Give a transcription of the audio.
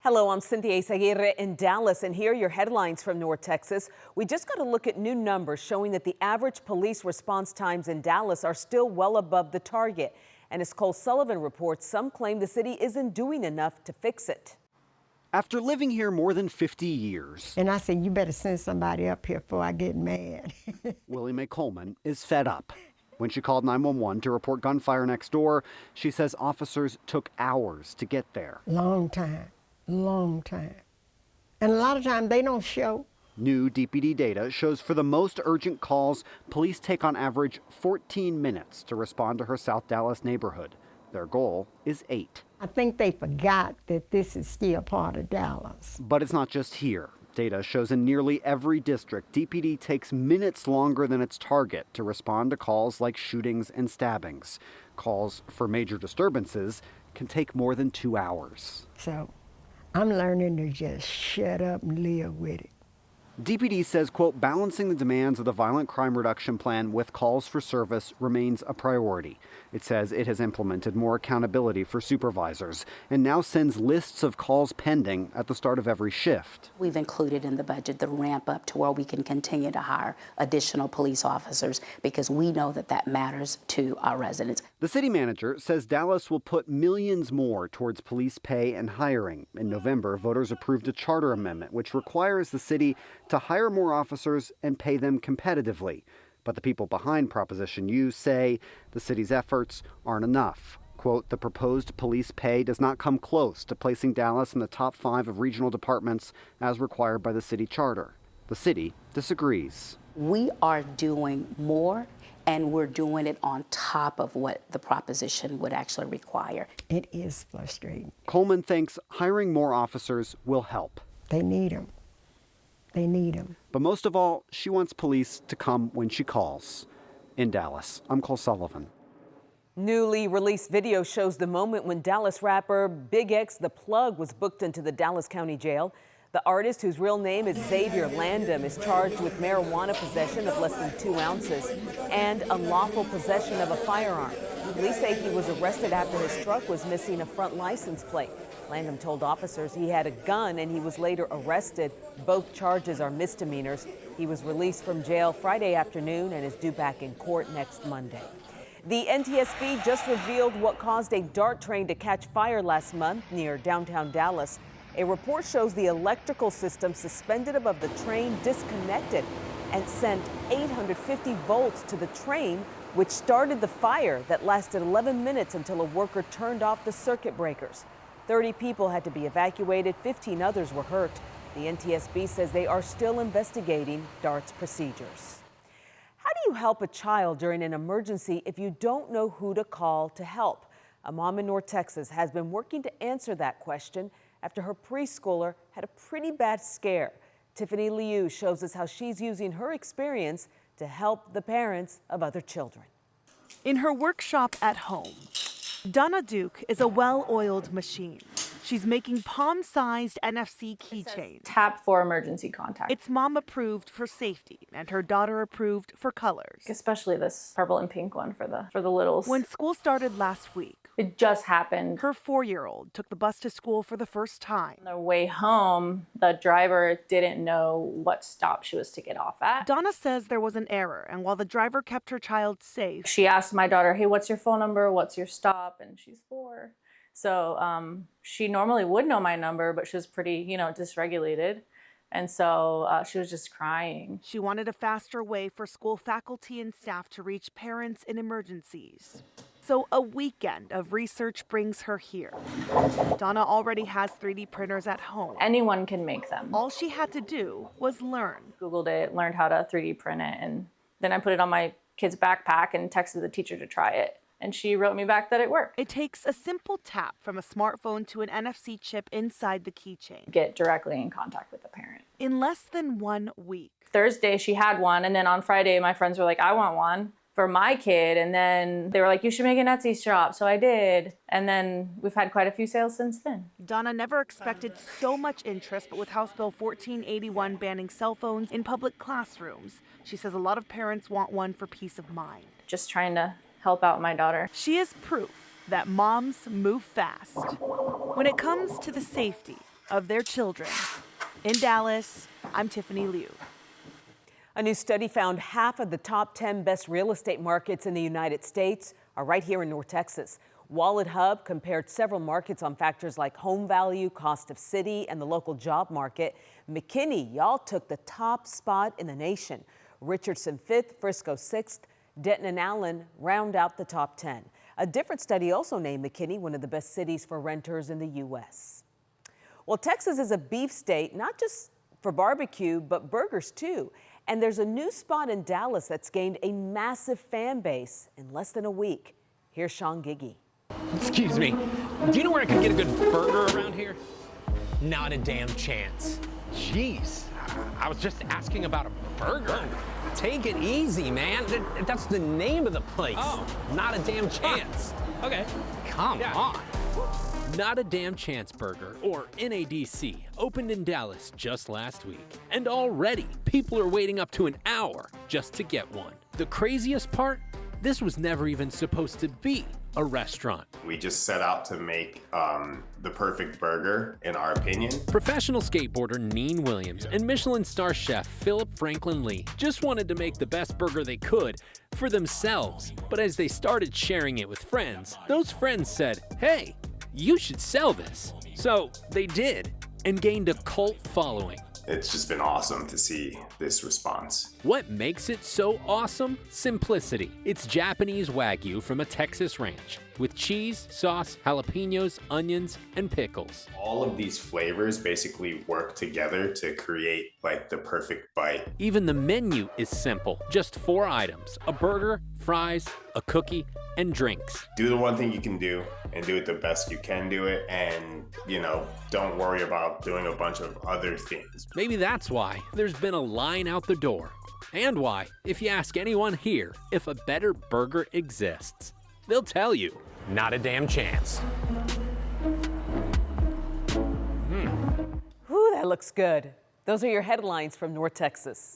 Hello, I'm Cynthia Izaguirre in Dallas, and here are your headlines from North Texas. We just got a look at new numbers showing that the average police response times in Dallas are still well above the target. And as Cole Sullivan reports, some claim the city isn't doing enough to fix it. After living here more than 50 years, and I said, you better send somebody up here before I get mad. Willie Mae Coleman is fed up. When she called 911 to report gunfire next door, she says officers took hours to get there. Long time. And a lot of times they don't show. New DPD data shows for the most urgent calls, police take on average 14 minutes to respond to her South Dallas neighborhood. Their goal is 8. I think they forgot that this is still part of Dallas. But it's not just here. Data shows in nearly every district, DPD takes minutes longer than its target to respond to calls like shootings and stabbings. Calls for major disturbances can take more than 2 hours. So I'm learning to just shut up and live with it. DPD says, quote, balancing the demands of the Violent Crime Reduction Plan with calls for service remains a priority. It says it has implemented more accountability for supervisors and now sends lists of calls pending at the start of every shift. We've included in the budget the ramp up to where we can continue to hire additional police officers because we know that that matters to our residents. The city manager says Dallas will put millions more towards police pay and hiring. In November, voters approved a charter amendment which requires the city to hire more officers and pay them competitively. But the people behind Proposition U say the city's efforts aren't enough. Quote, the proposed police pay does not come close to placing Dallas in the top 5 of regional departments as required by the city charter. The city disagrees. We are doing more, and we're doing it on top of what the proposition would actually require. It is frustrating. Coleman thinks hiring more officers will help. They need them. They need them. But most of all, she wants police to come when she calls. In Dallas, I'm Cole Sullivan. Newly released video shows the moment when Dallas rapper Big X the Plug was booked into the Dallas County Jail. The artist, whose real name is Xavier Landon, is charged with marijuana possession of less than 2 ounces and unlawful possession of a firearm. Police say he was arrested after his truck was missing a front license plate. Landon told officers he had a gun and he was later arrested. Both charges are misdemeanors. He was released from jail Friday afternoon and is due back in court next Monday. The NTSB just revealed what caused a DART train to catch fire last month near downtown Dallas. A report shows the electrical system suspended above the train disconnected and sent 850 volts to the train, which started the fire that lasted 11 minutes until a worker turned off the circuit breakers. 30 people had to be evacuated, 15 others were hurt. The NTSB says they are still investigating DART's procedures. How do you help a child during an emergency if you don't know who to call to help? A mom in North Texas has been working to answer that question after her preschooler had a pretty bad scare. Tiffany Liu shows us how she's using her experience to help the parents of other children. In her workshop at home, Donna Duke is a well-oiled machine. She's making palm-sized NFC keychains. Tap for emergency contact. It's mom-approved for safety and her daughter-approved for colors. Especially this purple and pink one for the littles. When school started last week, it just happened. Her 4-year-old took the bus to school for the first time. On the way home, the driver didn't know what stop she was to get off at. Donna says there was an error, and while the driver kept her child safe, she asked my daughter, hey, what's your phone number? What's your stop? And she's 4. So she normally would know my number, but she was pretty, dysregulated. And so she was just crying. She wanted a faster way for school faculty and staff to reach parents in emergencies. So a weekend of research brings her here. Donna already has 3D printers at home. Anyone can make them. All she had to do was learn. Googled it, learned how to 3D print it, and then I put it on my kid's backpack and texted the teacher to try it. And she wrote me back that it worked. It takes a simple tap from a smartphone to an NFC chip inside the keychain. Get directly in contact with the parent. In less than 1 week. Thursday, she had one, and then on Friday, my friends were like, I want one for my kid. And then they were like, you should make an Etsy shop. So I did. And then we've had quite a few sales since then. Donna never expected so much interest, but with House Bill 1481 banning cell phones in public classrooms, she says a lot of parents want one for peace of mind. Just trying to help out my daughter. She is proof that moms move fast when it comes to the safety of their children. In Dallas, I'm Tiffany Liu. A new study found half of the top 10 best real estate markets in the United States are right here in North Texas. Wallet Hub compared several markets on factors like home value, cost of city, and the local job market. McKinney, y'all took the top spot in the nation. Richardson 5th, Frisco 6th, Denton and Allen round out the top 10. A different study also named McKinney one of the best cities for renters in the U.S. Well, Texas is a beef state, not just for barbecue, but burgers too. And there's a new spot in Dallas that's gained a massive fan base in less than a week. Here's Sean Giggy. Excuse me, do you know where I could get a good burger around here? Not a damn chance. Jeez, I was just asking about a burger. Take it easy, man. That's the name of the place. Oh. Not a damn chance. Okay. Come on. Not a Damn Chance Burger, or NADC, opened in Dallas just last week. And already, people are waiting up to an hour just to get one. The craziest part? This was never even supposed to be a restaurant. We just set out to make the perfect burger, in our opinion. Professional skateboarder Neen Williams and Michelin star chef Philip Franklin Lee just wanted to make the best burger they could for themselves. But as they started sharing it with friends, those friends said, "Hey, you should sell this." So they did, and gained a cult following. It's just been awesome to see this response. What makes it so awesome? Simplicity. It's Japanese Wagyu from a Texas ranch with cheese, sauce, jalapenos, onions, and pickles. All of these flavors basically work together to create like the perfect bite. Even the menu is simple. Just 4 items: a burger, fries, a cookie, and drinks. Do the one thing you can do and do it the best you can do it, and don't worry about doing a bunch of other things. Maybe that's why there's been a line out the door. And why, if you ask anyone here if a better burger exists, they'll tell you. Not a damn chance. Whew, that looks good. Those are your headlines from North Texas.